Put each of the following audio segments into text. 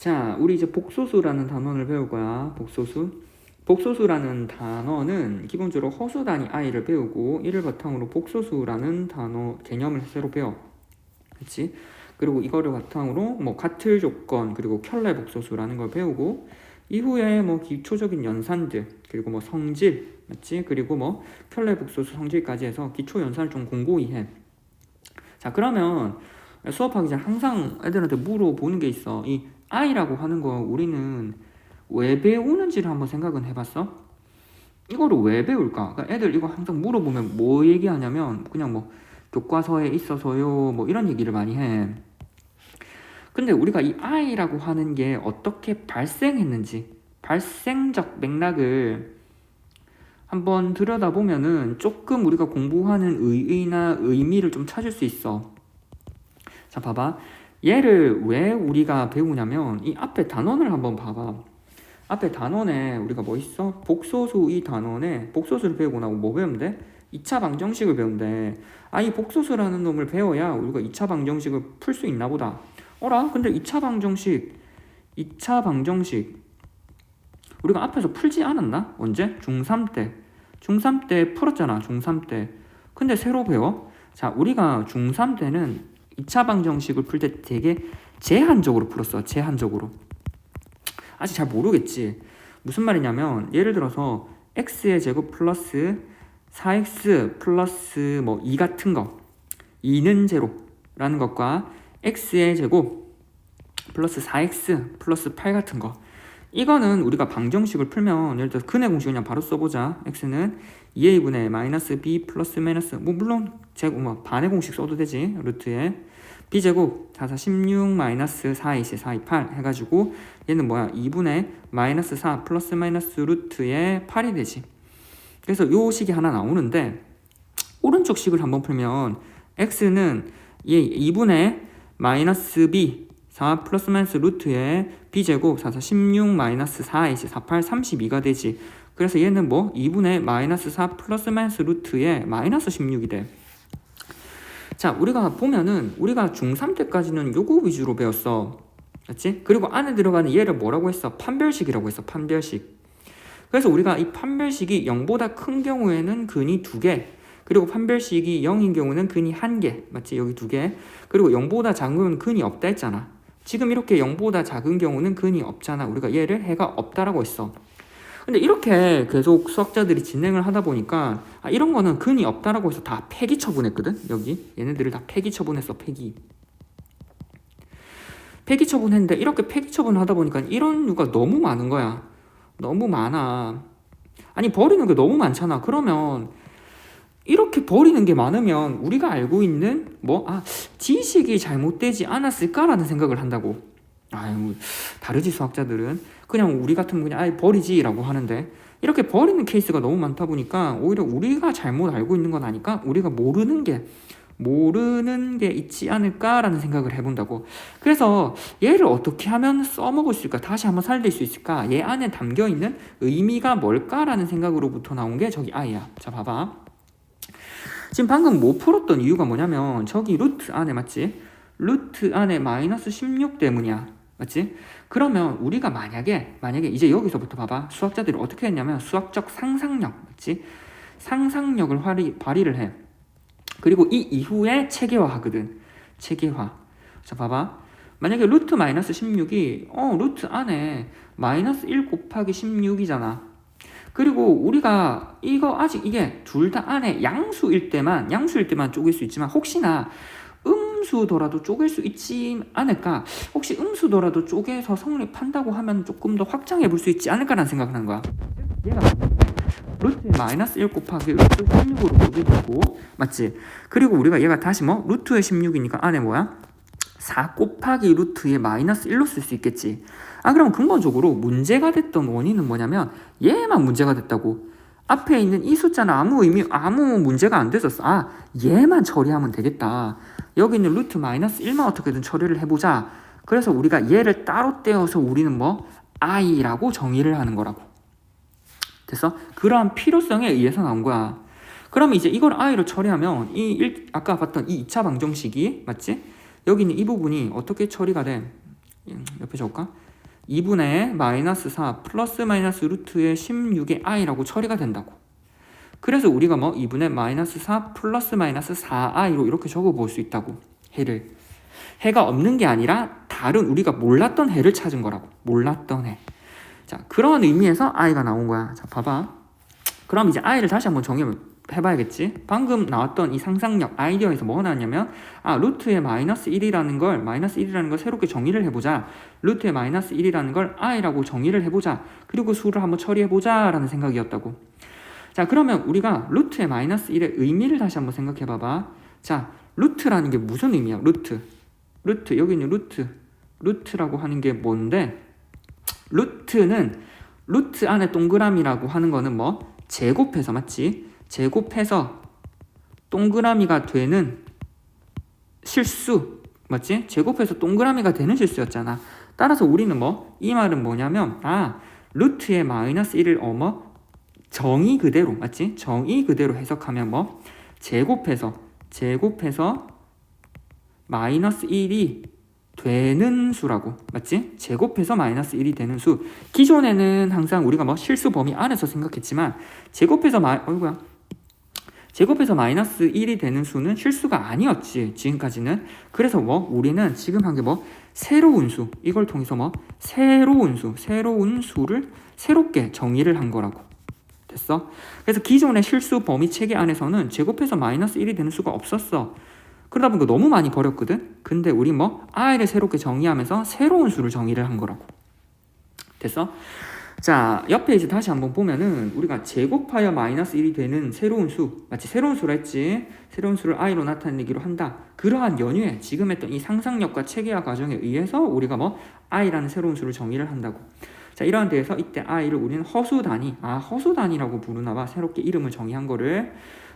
자, 우리 이제 복소수라는 단원을 배울 거야. 복소수. 복소수라는 단어는 기본적으로 허수 단위 i를 배우고 이를 바탕으로 복소수라는 단어 개념을 새로 배워. 그렇지? 그리고 이거를 바탕으로 뭐 같을 조건 그리고 켤레 복소수라는 걸 배우고 이후에 뭐 기초적인 연산들 그리고 뭐 성질 맞지? 그리고 뭐 켤레 복소수 성질까지 해서 기초 연산을 좀 공고히 해. 자, 그러면 수업하기 전에 항상 애들한테 물어보는 게 있어. 이 i라고 하는 거 우리는 왜 배우는지를 한번 생각은 해봤어? 이거를 왜 배울까? 그러니까 애들 이거 항상 물어보면 뭐 얘기하냐면 그냥 뭐 교과서에 있어서요 뭐 이런 얘기를 많이 해. 근데 우리가 이 i라고 하는 게 어떻게 발생했는지 발생적 맥락을 한번 들여다보면은 조금 우리가 공부하는 의의나 의미를 좀 찾을 수 있어. 자, 봐봐. 얘를 왜 우리가 배우냐면 이 앞에 단원을 한번 봐봐. 앞에 단원에 우리가 뭐 있어? 복소수 이 단원에 복소수를 배우고 나고 뭐 배우면 돼? 2차 방정식을 배우면 돼. 아, 이 복소수라는 놈을 배워야 우리가 2차 방정식을 풀 수 있나 보다. 어라? 근데 2차 방정식 우리가 앞에서 풀지 않았나? 언제? 중3 때. 중3 때 풀었잖아. 중3 때. 근데 새로 배워? 자, 우리가 중3 때는 2차 방정식을 풀 때 되게 제한적으로 풀었어. 제한적으로. 아직 잘 모르겠지. 무슨 말이냐면 예를 들어서 x의 제곱 플러스 4x 플러스 뭐 2 같은 거 2는 제로라는 것과 x의 제곱 플러스 4x 플러스 8 같은 거 이거는 우리가 방정식을 풀면 예를 들어서 근의 공식 그냥 바로 써보자. x는 2a분의 마이너스 b 플러스 마이너스 뭐 물론 제곱 뭐 반의 공식 써도 되지. 루트에 b제곱 4, 4, 16 마이너스 4, 2, 4, 2, 8 해가지고 얘는 뭐야? 2분의 마이너스 4 플러스 마이너스 루트에 8이 되지. 그래서 요 식이 하나 나오는데 오른쪽 식을 한번 풀면 x는 얘 2분의 마이너스 b 4 플러스 마이너스 루트에 b제곱 4, 4, 16 마이너스 4, 2, 4, 8, 32가 되지. 그래서 얘는 뭐 2분의 마이너스 4 플러스 마이너스 루트에 마이너스 16이 돼. 자, 우리가 보면은 우리가 중3 때까지는 요거 위주로 배웠어. 맞지? 그리고 안에 들어가는 얘를 뭐라고 했어? 판별식이라고 했어. 판별식. 그래서 우리가 이 판별식이 0보다 큰 경우에는 근이 2개 그리고 판별식이 0인 경우는 근이 1개 맞지? 여기 2개 그리고 0보다 작은 경우는 근이 없다 했잖아. 지금 이렇게 0보다 작은 경우는 근이 없잖아. 우리가 얘를 해가 없다라고 했어. 근데 이렇게 계속 수학자들이 진행을 하다 보니까 이런 거는 근이 없다라고 해서 다 폐기 처분했거든. 여기 얘네들을 다 폐기 처분했어. 폐기 처분했는데 이렇게 폐기 처분을 하다 보니까 이런 이유가 너무 많은 거야. 너무 많아. 아니 버리는 게 너무 많잖아. 그러면 이렇게 버리는 게 많으면 우리가 알고 있는 지식이 잘못되지 않았을까라는 생각을 한다고. 아유, 다르지 수학자들은. 그냥 우리 같으면 그냥 버리지라고 하는데 이렇게 버리는 케이스가 너무 많다 보니까 오히려 우리가 잘못 알고 있는 건 아니까 우리가 모르는 게 있지 않을까라는 생각을 해본다고. 그래서 얘를 어떻게 하면 써먹을 수 있을까? 다시 한번 살릴 수 있을까? 얘 안에 담겨있는 의미가 뭘까라는 생각으로부터 나온 게 저기 i야. 자, 봐봐. 지금 방금 못 풀었던 이유가 뭐냐면 저기 루트 안에 맞지? 루트 안에 마이너스 16 때문이야. 맞지? 그러면 우리가 만약에 이제 여기서부터 봐봐. 수학자들이 어떻게 했냐면 수학적 상상력 맞지? 상상력을 발휘를 해. 그리고 이 이후에 체계화하거든. 체계화. 자, 봐봐. 만약에 루트 마이너스 16이 루트 안에 마이너스 1 곱하기 16이잖아. 그리고 우리가 이거 아직 이게 둘 다 안에 양수일 때만 쪼갤 수 있지만 혹시나 음수더라도 쪼갤 수 있지 않을까? 혹시 음수더라도 쪼개서 성립한다고 하면 조금 더 확장해 볼 수 있지 않을까라는 생각을 하는 거야. 얘가 루트에 마이너스 1 곱하기 루트 16으로 쪼개지고 맞지? 그리고 우리가 얘가 다시 루트에 16이니까 안에 뭐야? 4 곱하기 루트에 마이너스 1로 쓸 수 있겠지. 그럼 근본적으로 문제가 됐던 원인은 뭐냐면 얘만 문제가 됐다고. 앞에 있는 이 숫자는 아무 문제가 안 됐었어. 얘만 처리하면 되겠다. 여기 있는 루트 마이너스 1만 어떻게든 처리를 해보자. 그래서 우리가 얘를 따로 떼어서 우리는 i라고 정의를 하는 거라고. 됐어? 그러한 필요성에 의해서 나온 거야. 그러면 이제 이걸 i로 처리하면 아까 봤던 이 2차 방정식이 맞지? 여기 있는 이 부분이 어떻게 처리가 돼? 옆에 적을까? 2분의 마이너스 4 플러스 마이너스 루트의 16의 i라고 처리가 된다고. 그래서 우리가 뭐 2분의 마이너스 4 플러스 마이너스 4i로 이렇게 적어볼 수 있다고. 해가 없는 게 아니라 다른 우리가 몰랐던 해를 찾은 거라고. 몰랐던 해. 자, 그런 의미에서 i가 나온 거야. 자, 봐봐. 그럼 이제 i를 다시 한번 해봐야겠지. 방금 나왔던 이 상상력 아이디어에서 뭐가 나왔냐면 루트의 마이너스 1이라는 걸 새롭게 정의를 해보자. 루트의 마이너스 1이라는 걸 i라고 정의를 해보자. 그리고 수를 한번 처리해보자 라는 생각이었다고. 자, 그러면 우리가 루트의 마이너스 1의 의미를 다시 한번 생각해봐봐. 자, 루트라는 게 무슨 의미야? 루트 여기 있는 루트라고 하는 게 뭔데? 루트는 루트 안에 동그라미라고 하는 거는 뭐? 제곱해서, 맞지? 제곱해서 동그라미가 되는 실수, 맞지? 제곱해서 동그라미가 되는 실수였잖아. 따라서 우리는 뭐? 이 말은 뭐냐면 루트의 마이너스 1을 정의 그대로, 맞지? 정의 그대로 해석하면 뭐? 제곱해서 마이너스 1이 되는 수라고, 맞지? 제곱해서 마이너스 1이 되는 수. 기존에는 항상 우리가 뭐 실수 범위 안에서 생각했지만 제곱해서 마이너스 1이 되는 수는 실수가 아니었지, 지금까지는. 그래서 뭐 우리는 지금 한 게 뭐 새로운 수, 이걸 통해서 뭐 새로운 수를 새롭게 정의를 한 거라고. 됐어? 그래서 기존의 실수 범위 체계 안에서는 제곱해서 마이너스 1이 되는 수가 없었어. 그러다 보니까 너무 많이 버렸거든. 근데 우리 뭐 i를 새롭게 정의하면서 새로운 수를 정의를 한 거라고. 됐어? 자, 옆에 이제 다시 한번 보면은 우리가 제곱하여 마이너스 1이 되는 새로운 수, 마치 새로운 수라 했지. 새로운 수를 i로 나타내기로 한다. 그러한 연유에 지금 했던 이 상상력과 체계화 과정에 의해서 우리가 뭐 i라는 새로운 수를 정의를 한다고. 자, 이러한 데에서 이때 i를 우리는 허수 단위, 허수 단위라고 부르나 봐. 새롭게 이름을 정의한 거를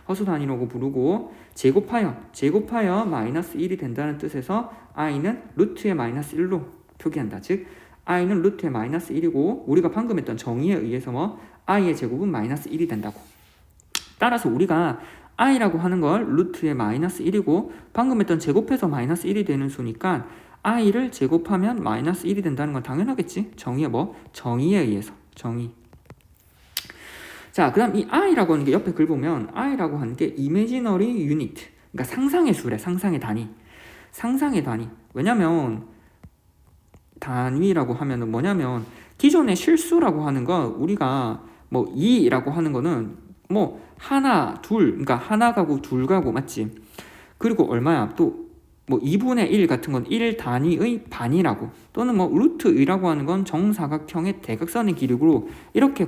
허수 단위라고 부르고, 제곱하여 마이너스 1이 된다는 뜻에서 i는 루트의 마이너스 1로 표기한다. 즉 i는 루트의 마이너스 1이고 우리가 방금 했던 정의에 의해서 뭐 i의 제곱은 마이너스 1이 된다고. 따라서 우리가 i라고 하는 걸 루트의 마이너스 1이고 방금 했던 제곱해서 마이너스 1이 되는 수니까 i를 제곱하면 마이너스 1이 된다는 건 당연하겠지. 정의에 의해서. 정의. 자, 그 다음 이 i라고 하는 게 옆에 글 보면 i라고 하는 게 imaginary unit, 그러니까 상상의 수래. 상상의 단위. 왜냐면 단위라고 하면은 뭐냐면 기존의 실수라고 하는 거 우리가 뭐 2라고 하는 거는 뭐 하나, 둘, 그러니까 하나 가구, 둘 가구, 맞지? 그리고 얼마야? 또 뭐 2분의 1 같은 건 1 단위의 반이라고. 또는 뭐 루트 2라고 하는 건 정사각형의 대각선의 길이로 이렇게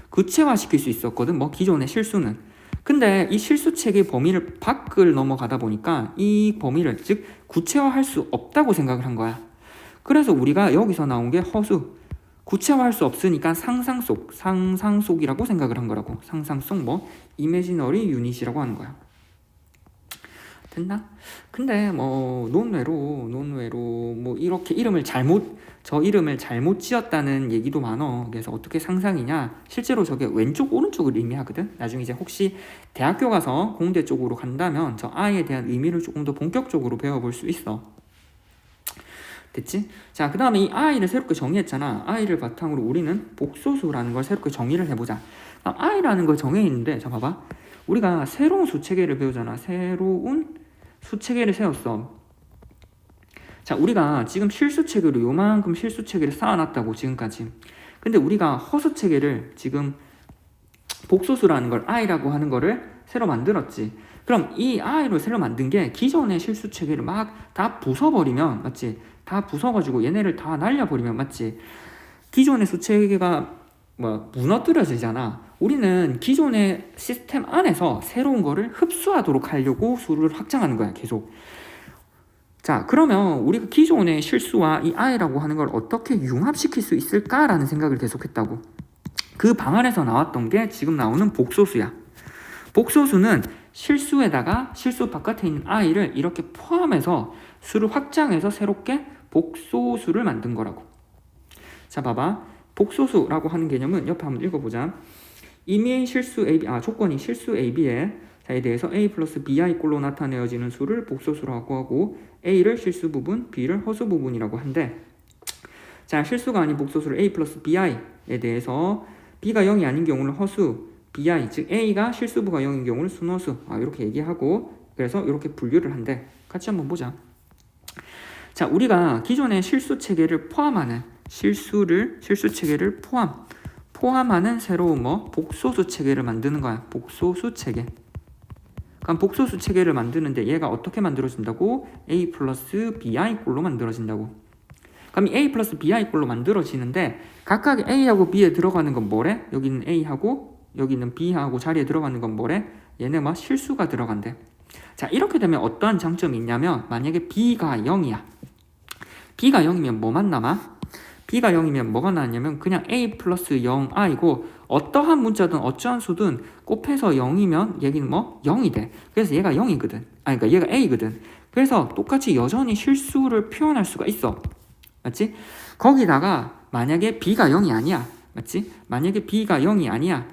구체화시킬 수 있었거든. 뭐 기존의 실수는. 근데 이 실수 체계의 범위를 밖을 넘어가다 보니까 이 범위를 즉 구체화할 수 없다고 생각을 한 거야. 그래서 우리가 여기서 나온 게 허수, 구체화할 수 없으니까 상상 속이라고 생각을 한 거라고. 상상 속 뭐 이미지너리 유닛이라고 하는 거야. 됐나? 근데 뭐 논외로 뭐 이렇게 저 이름을 잘못 지었다는 얘기도 많어. 그래서 어떻게 상상이냐? 실제로 저게 왼쪽 오른쪽을 의미하거든. 나중에 이제 혹시 대학교 가서 공대 쪽으로 간다면 저 i에 대한 의미를 조금 더 본격적으로 배워볼 수 있어. 됐지? 자, 그 다음에 이 i를 새롭게 정의했잖아. i를 바탕으로 우리는 복소수라는 걸 새롭게 정의를 해보자. i라는 걸 정해있는데, 자 봐봐. 우리가 새로운 수체계를 배우잖아. 새로운 수체계를 세웠어. 자, 우리가 지금 실수체계로 요만큼 실수체계를 쌓아놨다고, 지금까지. 근데 우리가 허수체계를 지금 복소수라는 걸 i라고 하는 거를 새로 만들었지. 그럼 이 i로 새로 만든 게 기존의 실수체계를 막 다 부숴버리면, 맞지? 다 부숴가지고 얘네를 다 날려버리면, 맞지? 기존의 수체계가 뭐 무너뜨려지잖아. 우리는 기존의 시스템 안에서 새로운 거를 흡수하도록 하려고 수를 확장하는 거야, 계속. 자, 그러면 우리가 기존의 실수와 이 i라고 하는 걸 어떻게 융합시킬 수 있을까라는 생각을 계속했다고. 그 방안에서 나왔던 게 지금 나오는 복소수야. 복소수는 실수에다가 실수 바깥에 있는 i를 이렇게 포함해서 수를 확장해서 새롭게 복소수를 만든 거라고. 자, 봐봐. 복소수라고 하는 개념은 옆에 한번 읽어보자. 이미 실수 AB, 조건이 실수 AB에 에 대해서 A 플러스 BI 꼴로 나타내어지는 수를 복소수라고 하고 A를 실수 부분, B를 허수 부분이라고 한대. 자, 실수가 아닌 복소수를 a 플러스 bi에 대해서 b가 0이 아닌 경우는 허수, bi, 즉 a가 실수부가 0인 경우는 순허수, 이렇게 얘기하고, 그래서 이렇게 분류를 한대. 같이 한번 보자. 자, 우리가 기존의 실수 체계를 포함하는 실수 체계를 포함하는 새로운 복소수 체계를 만드는 거야. 복소수 체계. 그럼 복소수 체계를 만드는데 얘가 어떻게 만들어진다고? a 플러스 bi 꼴로 만들어진다고. 그럼 이 a 플러스 bi 꼴로 만들어지는데 각각 a하고 b에 들어가는 건 뭐래? 여기 있는 a하고 여기 있는 b하고 자리에 들어가는 건 뭐래? 얘네 실수가 들어간대. 자, 이렇게 되면 어떠한 장점이 있냐면 만약에 b가 0이야. b가 0이면 뭐만 남아? b가 0이면 뭐가 나왔냐면 그냥 a 플러스 0i고 어떠한 문자든 어떠한 수든 곱해서 0이면 얘기는 0이 돼. 그래서 얘가 0이거든. 그러니까 얘가 a거든. 그래서 똑같이 여전히 실수를 표현할 수가 있어. 맞지? 거기다가 만약에 b가 0이 아니야. 맞지? 만약에 b가 0이 아니야.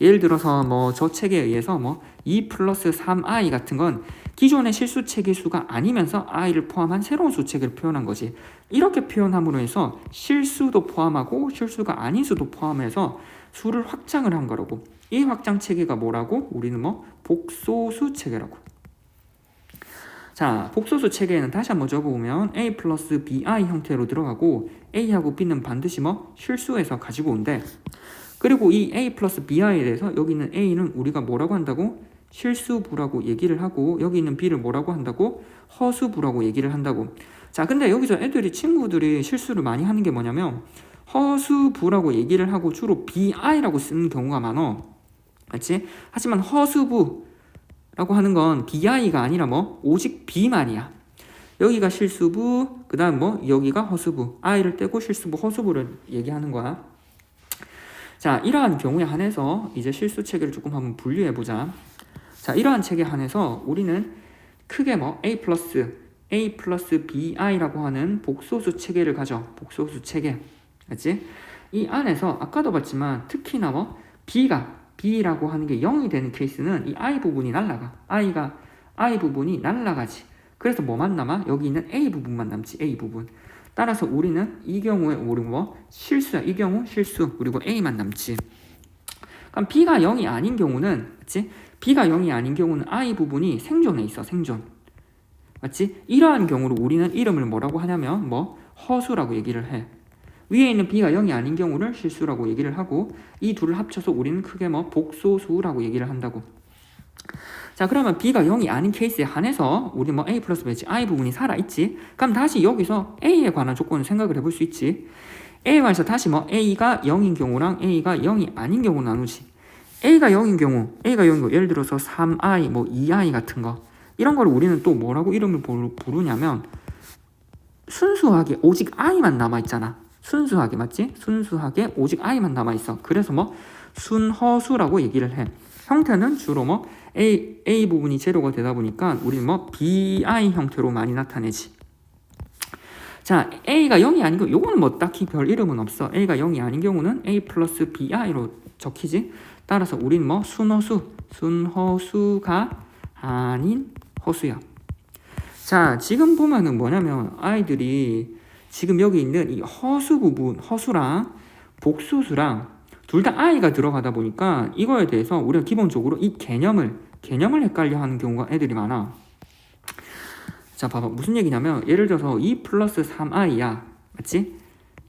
예를 들어서 저 책에 의해서 2 플러스 3i 같은 건 기존의 실수 체계 수가 아니면서 i를 포함한 새로운 수 체계를 표현한 거지. 이렇게 표현함으로 해서 실수도 포함하고 실수가 아닌 수도 포함해서 수를 확장을 한 거라고. 이 확장 체계가 뭐라고? 우리는 복소수 체계라고. 자, 복소수 체계에는 다시 한번 적어보면 a 플러스 bi 형태로 들어가고 a하고 b는 반드시 실수해서 가지고 온대. 그리고 이 a 플러스 bi에 대해서 여기 있는 a는 우리가 뭐라고 한다고? 실수부라고 얘기를 하고 여기 있는 b를 뭐라고 한다고? 허수부라고 얘기를 한다고. 자, 근데 여기서 친구들이 실수를 많이 하는 게 뭐냐면 허수부라고 얘기를 하고 주로 bi라고 쓰는 경우가 많아. 맞지? 하지만 허수부라고 하는 건 bi가 아니라 오직 b만이야. 여기가 실수부, 그 다음 여기가 허수부. i를 떼고 실수부, 허수부를 얘기하는 거야. 자, 이러한 경우에 한해서 이제 실수 체계를 조금 한번 분류해 보자. 자, 이러한 체계 한해서 우리는 크게 a 플러스 bi라고 하는 복소수 체계를 가져. 복소수 체계. 맞지? 이 안에서 아까도 봤지만 특히나 b라고 하는 게 0이 되는 케이스는 이 i 부분이 날라가. i 부분이 날라가지. 그래서 뭐만 남아? 여기 있는 a 부분만 남지. a 부분. 따라서 우리는 이 경우에 우리 실수야. 이 경우 실수. 그리고 a만 남지. 그럼 b가 0이 아닌 경우는 맞지? b가 0이 아닌 경우는 i 부분이 생존해 있어. 생존. 맞지? 이러한 경우로 우리는 이름을 뭐라고 하냐면 허수라고 얘기를 해. 위에 있는 b가 0이 아닌 경우를 실수라고 얘기를 하고 이 둘을 합쳐서 우리는 크게 복소수라고 얘기를 한다고. 자, 그러면 b가 0이 아닌 케이스에 한해서 우리 a 플러스 b지 i 부분이 살아있지. 그럼 다시 여기서 a에 관한 조건을 생각을 해볼 수 있지. a에 관해서 다시 a가 0인 경우랑 a가 0이 아닌 경우 나누지. a가 0인 경우 예를 들어서 3i 2i 같은 거 이런 거를 우리는 또 뭐라고 이름을 부르냐면 순수하게 오직 i만 남아있잖아. 순수하게 맞지? 순수하게 오직 i만 남아있어. 그래서 순허수라고 얘기를 해. 형태는 주로 A 부분이 제로가 되다 보니까 우리는 BI 형태로 많이 나타내지. 자, A가 0이 아닌 거, 요거는 딱히 별 이름은 없어. A가 0이 아닌 경우는 A 플러스 BI로 적히지. 따라서 우리는 순허수가 아닌 허수야. 자, 지금 보면은 뭐냐면 아이들이 지금 여기 있는 이 허수 부분, 허수랑 복소수랑 둘 다 i가 들어가다 보니까 이거에 대해서 우리가 기본적으로 이 개념을 헷갈려 하는 경우가 애들이 많아. 자, 봐봐. 무슨 얘기냐면 예를 들어서 2 플러스 3i야. 맞지?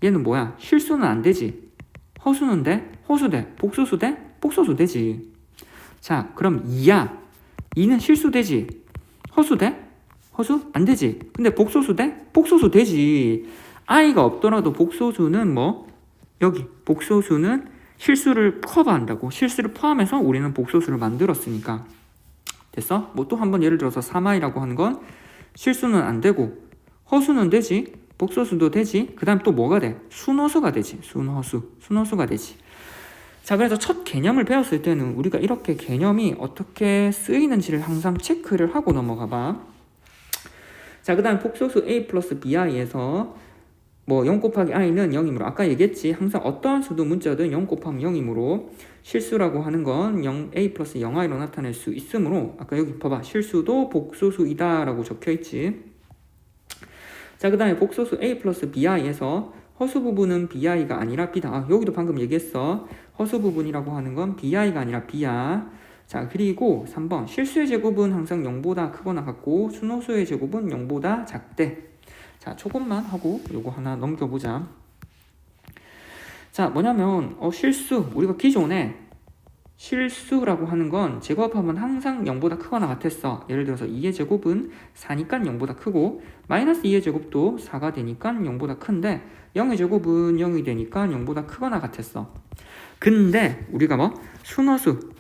얘는 뭐야? 실수는 안 되지. 허수는 돼? 허수 돼. 복소수 돼? 복소수 되지. 자, 그럼 2야. 2는 실수 되지. 허수 돼? 허수? 안 되지. 근데 복소수 돼? 복소수 되지. i가 없더라도 복소수는 여기 복소수는 실수를 커버한다고. 실수를 포함해서 우리는 복소수를 만들었으니까. 됐어? 또 한번 예를 들어서 3i라고 하는 건 실수는 안 되고 허수는 되지. 복소수도 되지. 그 다음 또 뭐가 돼? 순허수가 되지. 순허수가 되지. 자, 그래서 첫 개념을 배웠을 때는 우리가 이렇게 개념이 어떻게 쓰이는지를 항상 체크를 하고 넘어가 봐. 자, 그 다음 복소수 a 플러스 bi에서 0 곱하기 i는 0이므로 아까 얘기했지. 항상 어떠한 수도 문자든 0 곱하면 0이므로 실수라고 하는 건 a 플러스 0i로 나타낼 수 있으므로 아까 여기 봐봐. 실수도 복소수이다 라고 적혀있지. 자, 그 다음에 복소수 a 플러스 bi에서 허수 부분은 bi가 아니라 b다. 여기도 방금 얘기했어. 허수 부분이라고 하는 건 bi가 아니라 b야. 자, 그리고 3번 실수의 제곱은 항상 0보다 크거나 같고 순호수의 제곱은 0보다 작대. 자, 조금만 하고 요거 하나 넘겨보자. 자, 뭐냐면 실수, 우리가 기존에 실수라고 하는 건 제곱하면 항상 0보다 크거나 같았어. 예를 들어서 2의 제곱은 4니까 0보다 크고 마이너스 2의 제곱도 4가 되니까 0보다 큰데 0의 제곱은 0이 되니까 0보다 크거나 같았어. 근데 우리가 뭐 순호수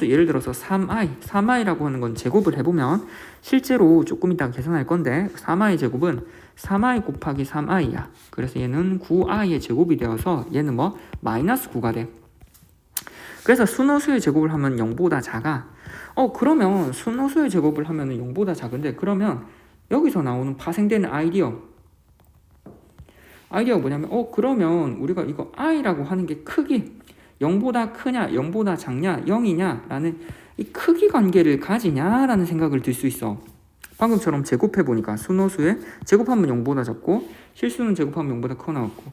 예를 들어서 3i라고 하는 건 제곱을 해보면 실제로 조금 이따가 계산할 건데 3i 제곱은 3i 곱하기 3i야. 그래서 얘는 9i의 제곱이 되어서 얘는 뭐 마이너스 9가 돼. 그래서 순호수의 제곱을 하면 0보다 작아. 그러면 순호수의 제곱을 하면 0보다 작은데 그러면 여기서 나오는 파생되는 아이디어가 뭐냐면 그러면 우리가 이거 i라고 하는 게 크기 0보다 크냐 0보다 작냐 0이냐 라는 이 크기 관계를 가지냐라는 생각을 들 수 있어. 방금처럼 제곱해보니까 순호수에 제곱하면 0보다 작고 실수는 제곱하면 0보다 커 나왔고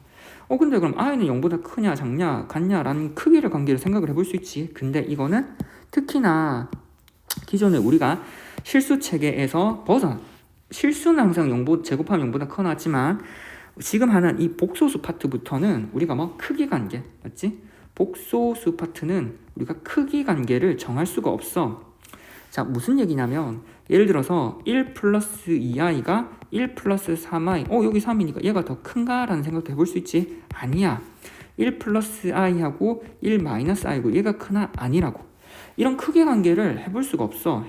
근데 그럼 i는 0보다 크냐 작냐 같냐 라는 크기를 관계를 생각을 해볼 수 있지. 근데 이거는 특히나 기존에 우리가 실수 체계에서 실수는 항상 제곱하면 0보다 커 나왔지만 지금 하는 이 복소수 파트부터는 우리가 뭐 크기 관계 맞지? 복소수 파트는 우리가 크기 관계를 정할 수가 없어. 자, 무슨 얘기냐면 예를 들어서 1 플러스 2i가 1 플러스 3i 여기 3이니까 얘가 더 큰가? 라는 생각도 해볼 수 있지. 아니야. 1 플러스 i하고 1 마이너스 i고 얘가 크나? 아니라고. 이런 크기 관계를 해줄 수가 없어.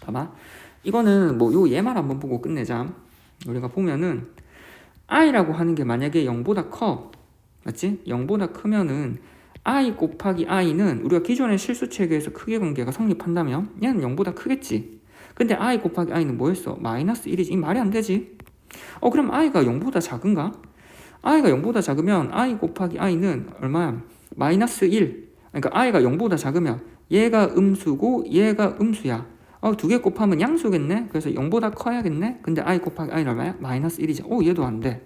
봐봐. 이거는 뭐 요 얘만 한번 보고 끝내자. 우리가 보면은 i라고 하는 게 만약에 0보다 커 맞지? 0보다 크면은 i 곱하기 i는 우리가 기존의 실수 체계에서 크기 관계가 성립한다면 얘는 0보다 크겠지. 근데 i 곱하기 i는 뭐였어? 마이너스 1이지. 이 말이 안 되지. 그럼 i가 0보다 작은가? i가 0보다 작으면 i 곱하기 i는 얼마야? 마이너스 1. 그러니까 i가 0보다 작으면 얘가 음수고 얘가 음수야. 두 개 곱하면 양수겠네? 그래서 0보다 커야겠네? 근데 i 곱하기 i는 얼마야? 마이너스 1이지. 얘도 안 돼.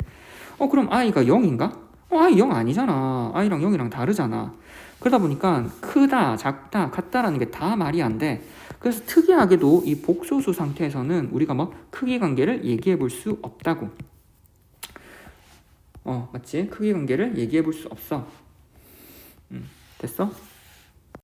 그럼 i가 0인가? i 0 아니잖아. i랑 0이랑 다르잖아. 그러다 보니까 크다, 작다, 같다라는 게 다 말이 안 돼. 그래서 특이하게도 이 복소수 상태에서는 우리가 뭐 크기 관계를 얘기해 볼 수 없다고. 맞지? 크기 관계를 얘기해 볼 수 없어. 됐어?